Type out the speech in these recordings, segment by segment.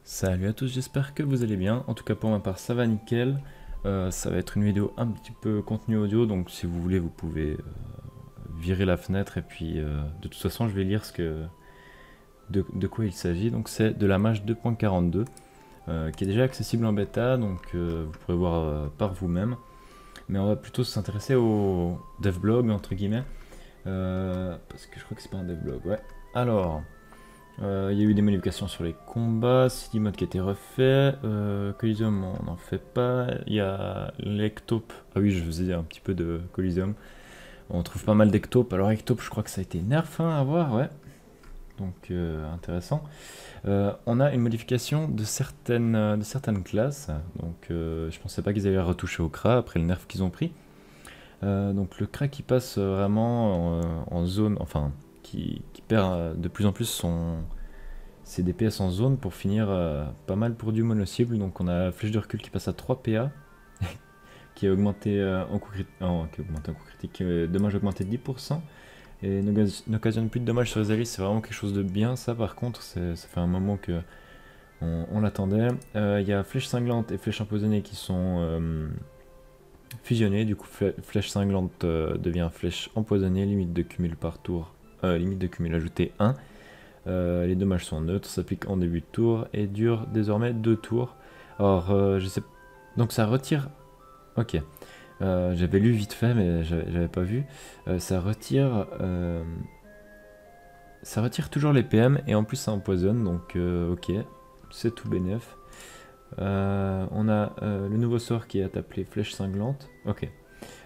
Salut à tous, j'espère que vous allez bien. En tout cas pour ma part ça va nickel. Ça va être une vidéo un petit peu contenu audio, donc si vous voulez vous pouvez virer la fenêtre et puis de toute façon je vais lire de quoi il s'agit. Donc c'est de la Mage 2.42 qui est déjà accessible en bêta, donc vous pourrez voir par vous-même. Mais on va plutôt s'intéresser au devblog entre guillemets, parce que je crois que c'est pas un devblog, ouais. Alors, il y a eu des modifications sur les combats, City Mode qui a été refait, Coliseum on n'en fait pas, il y a l'Ectope, ah oui je faisais un petit peu de Coliseum, on trouve pas mal d'Ectope, alors Ectope je crois que ça a été nerf hein, à voir, ouais, donc intéressant. On a une modification de certaines classes, donc je pensais pas qu'ils allaient retoucher au CRA après le nerf qu'ils ont pris. Donc le CRA qui passe vraiment en zone, enfin qui perd de plus en plus ses DPS en zone pour finir pas mal pour du mono-cible. Donc on a la flèche de recul qui passe à 3 PA, qui a augmenté en coup critique, qui a augmenté en coup critique, dommage augmenté de 10%, et n'occasionne plus de dommages sur les alliés, c'est vraiment quelque chose de bien ça par contre, ça fait un moment que on l'attendait. Il y a flèche cinglante et flèche empoisonnée qui sont fusionnées, du coup flèche cinglante devient flèche empoisonnée, limite de cumul par tour, limite de cumul ajoutée 1. Les dommages sont neutres, s'appliquent en début de tour et durent désormais 2 tours. Alors, je sais. Donc ça retire. Ok. J'avais lu vite fait, mais j'avais pas vu. Ça retire. Ça retire toujours les PM et en plus ça empoisonne, donc ok. C'est tout bénef. On a le nouveau sort qui est appelé Flèche Cinglante. Ok.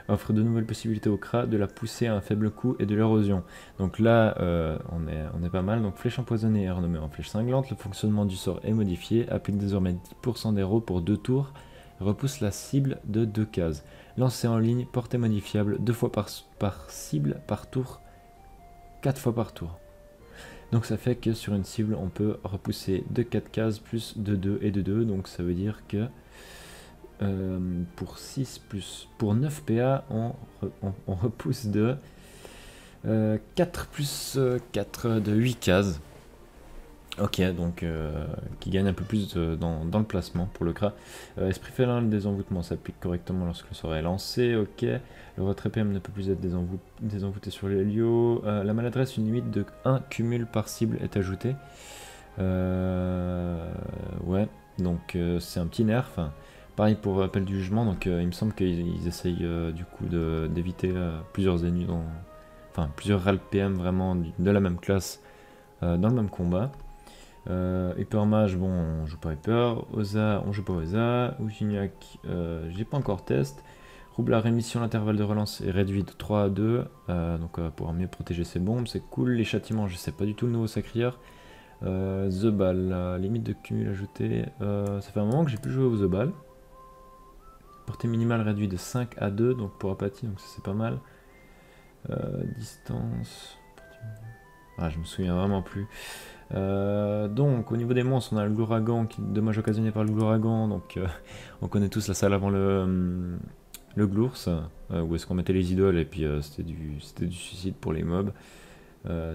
Offre de nouvelles possibilités au CRA, de la pousser à un faible coût et de l'érosion. Donc là, on est pas mal. Donc flèche empoisonnée est renommée en flèche cinglante. Le fonctionnement du sort est modifié. Applique désormais 10% d'héros pour 2 tours. Repousse la cible de 2 cases. Lancé en ligne, portée modifiable 2 fois par cible par tour, 4 fois par tour. Donc ça fait que sur une cible, on peut repousser de 4 cases plus de 2 et de 2. Donc ça veut dire que pour 6 plus pour 9 PA, on repousse de 4 plus 4 de 8 cases. Ok, donc qui gagne un peu plus dans le placement pour le CRA. Esprit félin, le désenvoûtement s'applique correctement lorsque le sort est lancé. Ok, le retrait PM ne peut plus être désenvoûté sur l'hélio. La maladresse, une limite de 1 cumul par cible est ajoutée. Ouais, donc c'est un petit nerf. Pareil pour appel du jugement, donc il me semble qu'ils essayent du coup d'éviter plusieurs ennemis, enfin plusieurs RAL PM vraiment de la même classe dans le même combat. Hyper Mage, bon, on joue pas Hyper. Oza, on joue pas Oza. Ougignac, j'ai pas encore test. Rouble la rémission, l'intervalle de relance est réduit de 3 à 2, donc pour mieux protéger ses bombes, c'est cool. Les châtiments, je sais pas du tout le nouveau sacrieur. The Ball, la limite de cumul ajoutée, ça fait un moment que j'ai plus joué au The Ball. Portée minimale réduite de 5 à 2, donc pour apathie, donc ça c'est pas mal. Distance. Ah, je me souviens vraiment plus. Donc au niveau des monstres, on a le Glouragan, qui dommage occasionné par le Glouragan, donc on connaît tous la salle avant le Glours, où est-ce qu'on mettait les idoles, et puis c'était du suicide pour les mobs.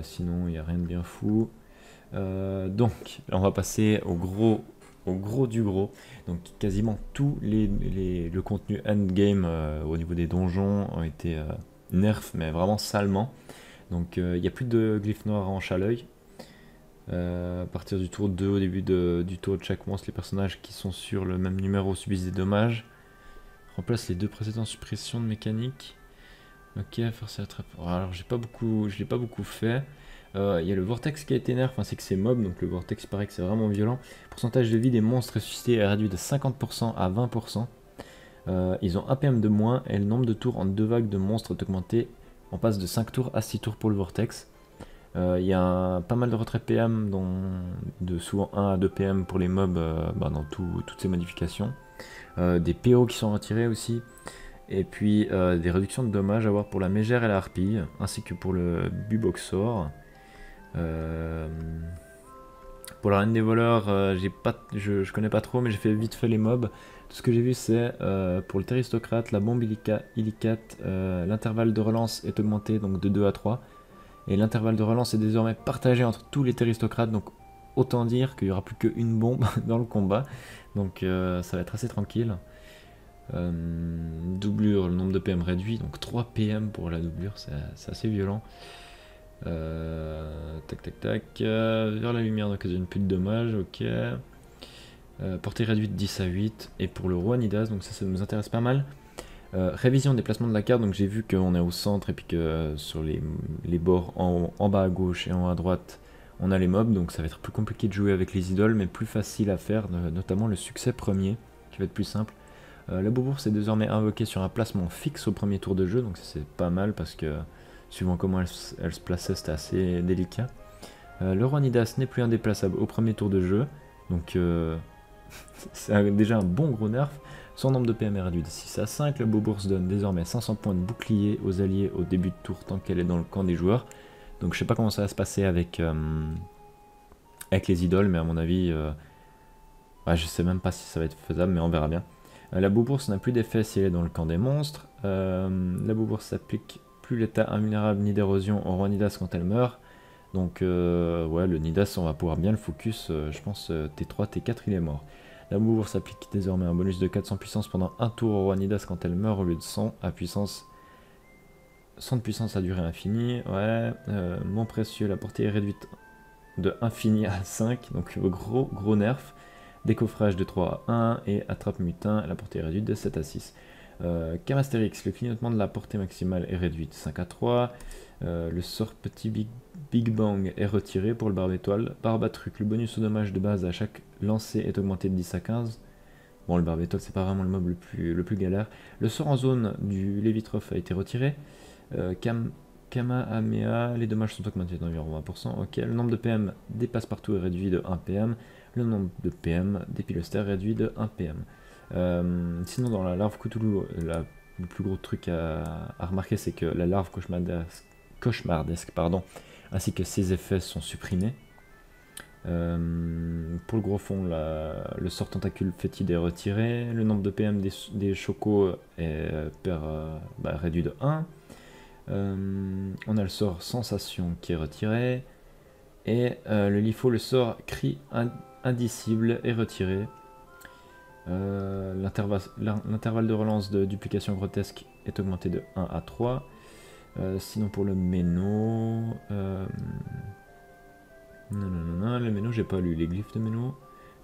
Sinon, il n'y a rien de bien fou. Donc, on va passer au gros du gros. Donc, quasiment tout le contenu endgame au niveau des donjons ont été nerf, mais vraiment salement. Donc, il n'y a plus de glyphes noirs en chat-l'œil. À partir du tour 2, au début du tour de chaque monstre, les personnages qui sont sur le même numéro subissent des dommages. Remplace les 2 précédentes suppressions de mécanique. Ok, force à attraper. Alors, je l'ai pas beaucoup fait. Il y a le vortex qui a été nerf ainsi que ses mobs, donc le vortex paraît que c'est vraiment violent. Pourcentage de vie des monstres ressuscités est réduit de 50% à 20%. Ils ont 1 PM de moins et le nombre de tours en 2 vagues de monstres est augmenté. On passe de 5 tours à 6 tours pour le vortex. Il y a pas mal de retraits PM, de souvent 1 à 2 PM pour les mobs dans toutes ces modifications. Des PO qui sont retirés aussi. Et puis des réductions de dommages à voir pour la mégère et la harpie, ainsi que pour le buboxor. Pour la reine des voleurs, je connais pas trop, mais j'ai fait vite fait les mobs. Tout ce que j'ai vu, c'est pour le théristocrate, la bombe illicate, l'intervalle de relance est augmenté donc de 2 à 3. Et l'intervalle de relance est désormais partagé entre tous les théristocrates, donc autant dire qu'il n'y aura plus qu'une bombe dans le combat. Donc ça va être assez tranquille. Doublure, le nombre de PM réduit, donc 3 PM pour la doublure, c'est assez violent. Tac tac tac, vers la lumière n'occasionne plus de dommages, ok. Portée réduite 10 à 8, et pour le roi Nidas, donc ça nous intéresse pas mal. Révision des placements de la carte, donc j'ai vu qu'on est au centre et puis que sur les bords en bas à gauche et en haut à droite on a les mobs, donc ça va être plus compliqué de jouer avec les idoles mais plus facile à faire, notamment le succès premier qui va être plus simple. La Boubourse est désormais invoquée sur un placement fixe au premier tour de jeu, donc c'est pas mal parce que suivant comment elle se plaçait c'était assez délicat. Le roi Nidas n'est plus indéplaçable au premier tour de jeu, donc c'est déjà un bon gros nerf. Son nombre de PM est réduit de 6 à 5, la Boubourse donne désormais 500 points de bouclier aux alliés au début de tour tant qu'elle est dans le camp des joueurs. Donc je sais pas comment ça va se passer avec les idoles, mais à mon avis, je sais même pas si ça va être faisable, mais on verra bien. La Boubourse n'a plus d'effet si elle est dans le camp des monstres. La Boubourse s'applique plus l'état invulnérable ni d'érosion au roi Nidas quand elle meurt. Donc ouais, le Nidas on va pouvoir bien le focus, je pense T3, T4 il est mort. La Boubourse s'applique désormais un bonus de 400 puissance pendant un tour au roi Nidas quand elle meurt au lieu de 100 à puissance. 100 de puissance à durée infinie, ouais. Mon précieux, la portée est réduite de infini à 5, donc gros nerf. Décoffrage de 3 à 1 et attrape mutin, la portée est réduite de 7 à 6. Carastérix, le clignotement de la portée maximale est réduit de 5 à 3. Le sort petit Big Bang est retiré pour le barbe étoile. Barbatruc, le bonus au dommage de base à chaque lancer est augmenté de 10 à 15. Bon, le barbe étoile c'est pas vraiment le mob le plus galère. Le sort en zone du Lévitrophe a été retiré. Kamehameha, les dommages sont augmentés d'environ 20%. Ok, le nombre de PM dépasse partout est réduit de 1 PM. Le nombre de PM des pilostères est réduit de 1 PM. Sinon, dans la larve Cthulhu, le plus gros truc à remarquer, c'est que la larve cauchemardesque, ainsi que ses effets sont supprimés. Pour le gros fond, le sort tentacule fétide est retiré. Le nombre de PM des chocos est réduit de 1. On a le sort sensation qui est retiré. Et le LIFO, le sort cri indicible est retiré. L'intervalle de relance de duplication grotesque est augmenté de 1 à 3. Sinon pour le méno... Non, le méno j'ai pas lu. Les glyphes de méno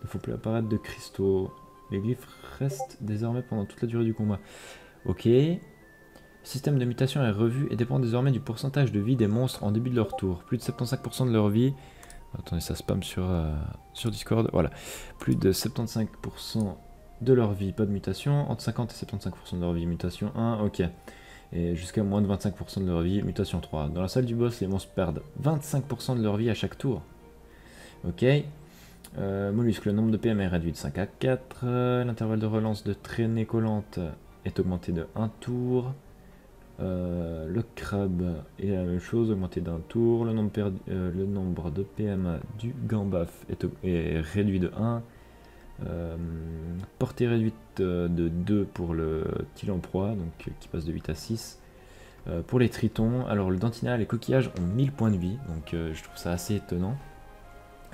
ne font plus apparaître de cristaux. Les glyphes restent désormais pendant toute la durée du combat. Ok. Le système de mutation est revu et dépend désormais du pourcentage de vie des monstres en début de leur tour. Plus de 75% de leur vie... Attendez, ça spam sur Discord. Voilà. Plus de 75% de leur vie, pas de mutation. Entre 50 et 75% de leur vie, mutation 1, ok. Et jusqu'à moins de 25% de leur vie, mutation 3. Dans la salle du boss, les monstres perdent 25% de leur vie à chaque tour. Ok. Mollusque, le nombre de PM est réduit de 5 à 4. L'intervalle de relance de traînée collante est augmenté de 1 tour. Le crabe est la même chose, augmenté d'un tour. Le nombre de PM du gambaf est réduit de 1. Portée réduite de 2 pour le Tilamproie, donc qui passe de 8 à 6. Pour les tritons, alors le dentina, les coquillages ont 1000 points de vie, donc je trouve ça assez étonnant.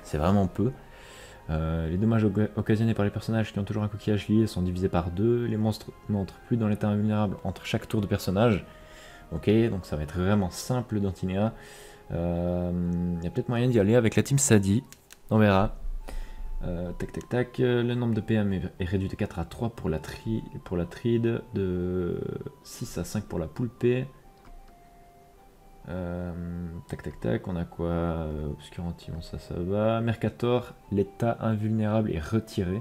C'est vraiment peu. Les dommages occasionnés par les personnages qui ont toujours un coquillage lié sont divisés par 2. Les monstres n'entrent plus dans l'état invulnérable entre chaque tour de personnage. Ok, donc ça va être vraiment simple dans Tinea. Il y a peut-être moyen d'y aller avec la team Sadi. On verra. Tac. Le nombre de PM est réduit de 4 à 3 pour la tride, de 6 à 5 pour la poulpée. Tac, on a quoi? Obscuranti, bon ça va. Mercator, l'état invulnérable est retiré.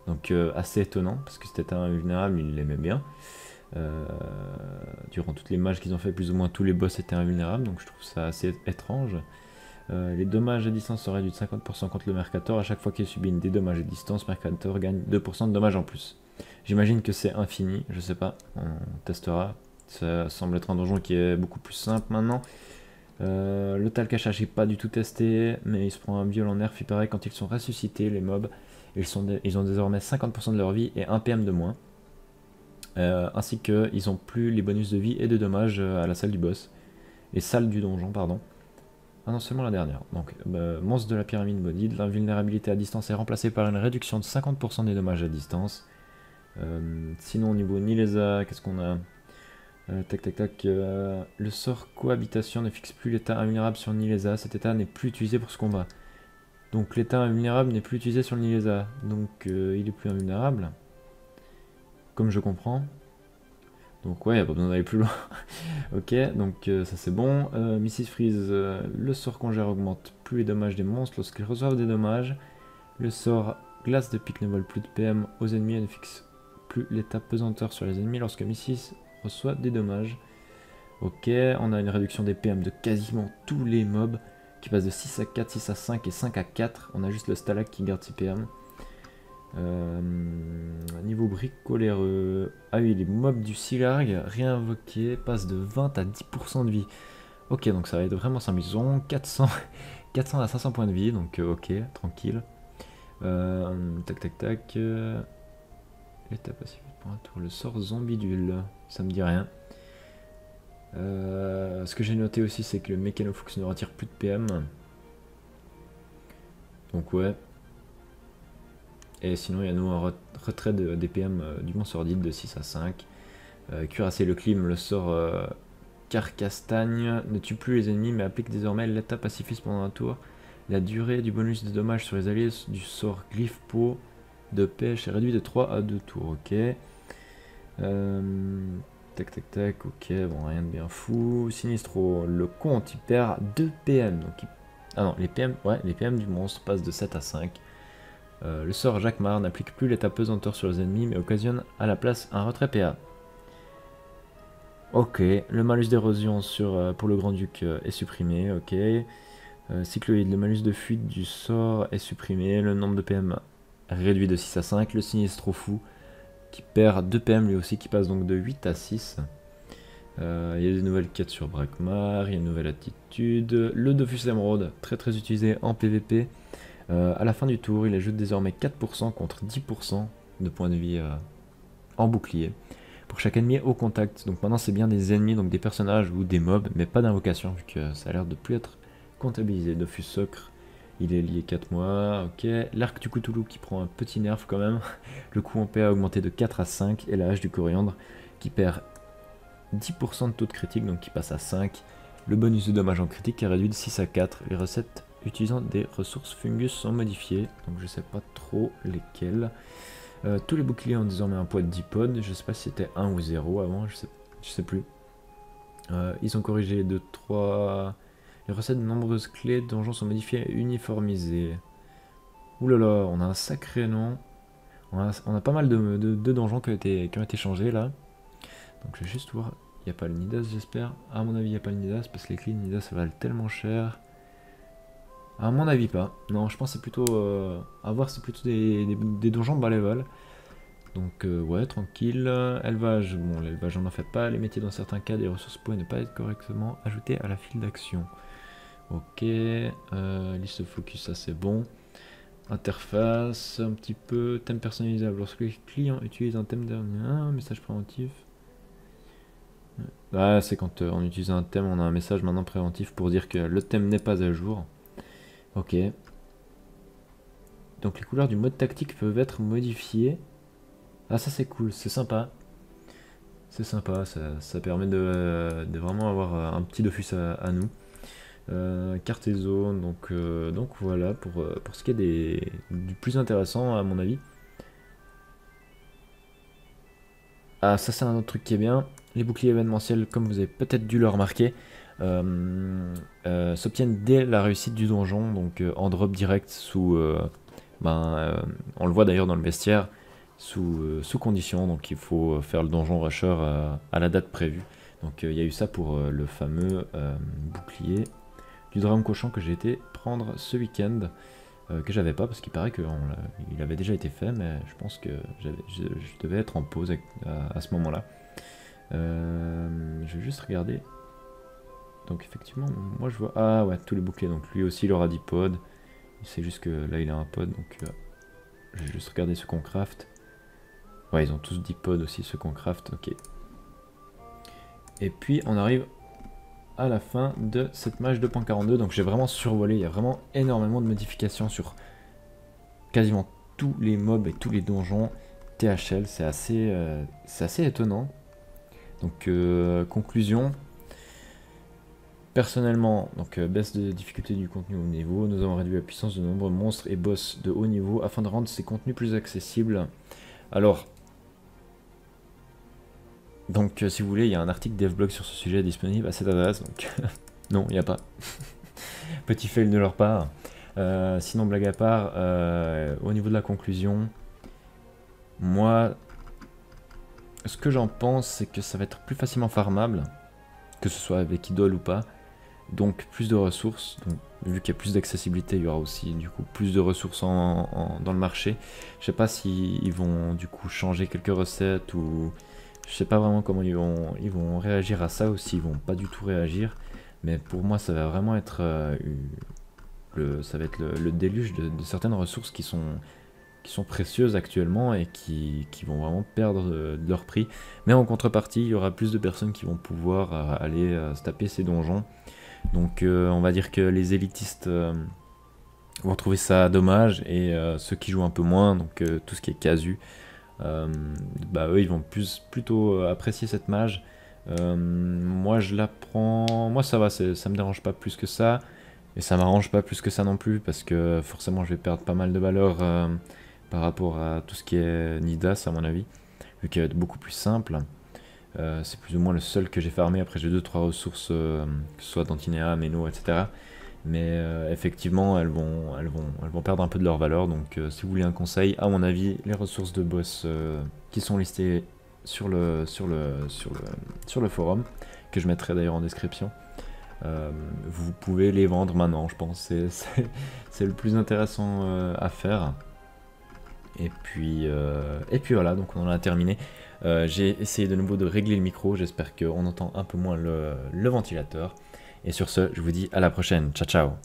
Donc assez étonnant, parce que cet état invulnérable, il l'aimait bien. Durant toutes les mages qu'ils ont fait, plus ou moins tous les boss étaient invulnérables, donc je trouve ça assez étrange. Les dommages à distance sont réduits de 50% contre le Mercator. À chaque fois qu'il subit une dédommage à distance, Mercator gagne 2% de dommages en plus. J'imagine que c'est infini, je sais pas, on testera. Ça semble être un donjon qui est beaucoup plus simple maintenant. Le Talcachage j'ai pas du tout testé, mais il se prend un violent nerf. Il paraît quand ils sont ressuscités, les mobs, ils ont désormais 50% de leur vie et 1 PM de moins. Ainsi qu'ils ont plus les bonus de vie et de dommages à la salle du boss. Les salles du donjon, pardon. Ah non, seulement la dernière. Donc, monstre de la pyramide maudite, l'invulnérabilité à distance est remplacée par une réduction de 50% des dommages à distance. Sinon, au niveau Nileza, qu'est-ce qu'on a? Tac tac tac. Le sort cohabitation ne fixe plus l'état invulnérable sur Nileza. Cet état n'est plus utilisé pour ce combat. Donc l'état invulnérable n'est plus utilisé sur le Nileza. Donc il est plus invulnérable. Comme je comprends. Donc ouais, il n'y a pas besoin d'aller plus loin. Ok, donc ça c'est bon. Mrs. Freeze, le sort qu'on gère augmente plus les dommages des monstres lorsqu'ils reçoivent des dommages. Le sort glace de pique ne vole plus de PM aux ennemis et ne fixe plus l'état pesanteur sur les ennemis lorsque Mrs. reçoit des dommages. Ok, on a une réduction des PM de quasiment tous les mobs qui passe de 6 à 4, 6 à 5 et 5 à 4. On a juste le Stalag qui garde ses PM. Niveau bricoléreux. Ah oui, les mobs du Silarg réinvoqués passent de 20 à 10% de vie. Ok, donc ça va être vraiment s'amusant. 400 à 500 points de vie, donc ok, tranquille. Tac tac tac. L'état passif pour un tour. Le sort zombidule, ça me dit rien. Ce que j'ai noté aussi, c'est que le Mécanoflux ne retire plus de PM. Donc ouais. Et sinon, il y a nous un retrait des PM du mont sordide de 6 à 5. Cuirassé le clim, le sort Carcastagne ne tue plus les ennemis mais applique désormais l'état pacifiste pendant un tour. La durée du bonus de dommages sur les alliés du sort Glyph Peau de pêche est réduite de 3 à 2 tours. Ok. Tac tac tac, ok, bon rien de bien fou. Sinistro, le compte il perd 2 PM. Donc ah non, les PM du monstre passent de 7 à 5. Le sort Jacquemart n'applique plus l'état pesanteur sur les ennemis mais occasionne à la place un retrait PA. Ok, le malus d'érosion pour le Grand-Duc est supprimé, ok. Cycloïde, le malus de fuite du sort est supprimé, le nombre de PM réduit de 6 à 5. Le Sinistro Fou qui perd 2 PM lui aussi, qui passe donc de 8 à 6. Il y a des nouvelles quêtes sur Brakmar, il y a une nouvelle attitude. Le Dofus Emerald, très très utilisé en PvP. À la fin du tour, il ajoute désormais 4% contre 10% de points de vie en bouclier pour chaque ennemi au contact. Donc maintenant c'est bien des ennemis, donc des personnages ou des mobs, mais pas d'invocation vu que ça a l'air de plus être comptabilisé. Dofus Socre, il est lié 4 mois, ok. L'arc du Cthulhu qui prend un petit nerf quand même. Le coup en PA a augmenté de 4 à 5 et la hache du coriandre qui perd 10% de taux de critique, donc qui passe à 5. Le bonus de dommage en critique est réduit de 6 à 4. Les recettes utilisant des ressources fungus sont modifiées, donc je sais pas trop lesquelles. Tous les boucliers ont désormais un poids de 10 pods, je sais pas si c'était 1 ou 0 avant, je sais plus. Ils ont corrigé de 3... Les recettes de nombreuses clés de donjons sont modifiées et uniformisées. Ouh là là, on a un sacré nom. On a pas mal de donjons qui ont été changés là. Donc je vais juste voir. Il n'y a pas le Nidas, j'espère. À mon avis, il n'y a pas le Nidas parce que les clés de Nidas ça valent tellement cher. À mon avis, pas. Non, je pense que c'est plutôt. À voir, c'est plutôt des donjons bas level. Donc, ouais, tranquille. Élevage, bon, l'élevage, on n'en fait pas. Les métiers, dans certains cas, des ressources pourraient ne pas être correctement ajoutées à la file d'action. Ok. Liste focus, ça c'est bon. Interface, un petit peu. Thème personnalisable. Lorsque les clients utilisent un thème dernier, un message préventif. Ah, c'est quand on utilise un thème, on a un message maintenant préventif pour dire que le thème n'est pas à jour. Ok. Donc les couleurs du mode tactique peuvent être modifiées. Ah ça c'est cool, c'est sympa. C'est sympa, ça permet de vraiment avoir un petit Dofus à nous. Carte et zone, donc voilà pour ce qui est du plus intéressant à mon avis. Ah ça c'est un autre truc qui est bien. Les boucliers événementiels, comme vous avez peut-être dû le remarquer, s'obtiennent dès la réussite du donjon, donc en drop direct sous... on le voit d'ailleurs dans le bestiaire, sous condition, donc il faut faire le donjon rusher à la date prévue. Donc il y a eu ça pour le fameux bouclier du dragon cochon que j'ai été prendre ce week-end, que j'avais pas parce qu'il paraît qu'il avait déjà été fait, mais je pense que je devais être en pause à ce moment-là. Je vais juste regarder. Donc effectivement, moi je vois... Ah ouais, tous les boucliers, donc lui aussi il aura 10 pods. C'est juste que là il a un pod, donc je vais juste regarder ceux qu'on craft. Ouais, ils ont tous 10 pods aussi, ceux qu'on craft, ok. Et puis on arrive à la fin de cette match 2.42. Donc j'ai vraiment survolé, il y a vraiment énormément de modifications sur quasiment tous les mobs et tous les donjons THL, c'est assez étonnant. Donc conclusion, personnellement, donc baisse de difficulté du contenu au niveau, nous avons réduit la puissance de nombreux monstres et boss de haut niveau afin de rendre ces contenus plus accessibles. Alors, donc si vous voulez, il y a un article devblog sur ce sujet disponible à cette adresse, donc non, il n'y a pas. Petit fail de leur part. Sinon, blague à part, au niveau de la conclusion, moi, ce que j'en pense, c'est que ça va être plus facilement farmable, que ce soit avec idole ou pas, donc plus de ressources. Donc, vu qu'il y a plus d'accessibilité, il y aura aussi du coup plus de ressources dans le marché. Je sais pas s'ils vont du coup changer quelques recettes ou je sais pas vraiment comment ils vont réagir à ça ou s'ils vont pas du tout réagir. Mais pour moi, ça va vraiment être le déluge de certaines ressources qui sont précieuses actuellement et qui vont vraiment perdre de leur prix. Mais en contrepartie, il y aura plus de personnes qui vont pouvoir aller se taper ces donjons. Donc on va dire que les élitistes vont trouver ça dommage et ceux qui jouent un peu moins, donc tout ce qui est casu, eux ils vont plutôt apprécier cette mage. Moi je la prends, moi ça va, ça me dérange pas plus que ça. Et ça m'arrange pas plus que ça non plus parce que forcément je vais perdre pas mal de valeur par rapport à tout ce qui est Nidas à mon avis, vu qu'elle va être beaucoup plus simple. C'est plus ou moins le seul que j'ai farmé. Après j'ai 2-3 ressources, que ce soit Dantinéa, Meno, etc. Mais effectivement elles vont perdre un peu de leur valeur. Donc si vous voulez un conseil, à mon avis, les ressources de boss qui sont listées sur le forum, que je mettrai d'ailleurs en description, vous pouvez les vendre maintenant, je pense. C'est le plus intéressant à faire. Et puis voilà, donc on en a terminé. J'ai essayé de nouveau de régler le micro, j'espère qu'on entend un peu moins le ventilateur. Et sur ce, je vous dis à la prochaine, ciao ciao.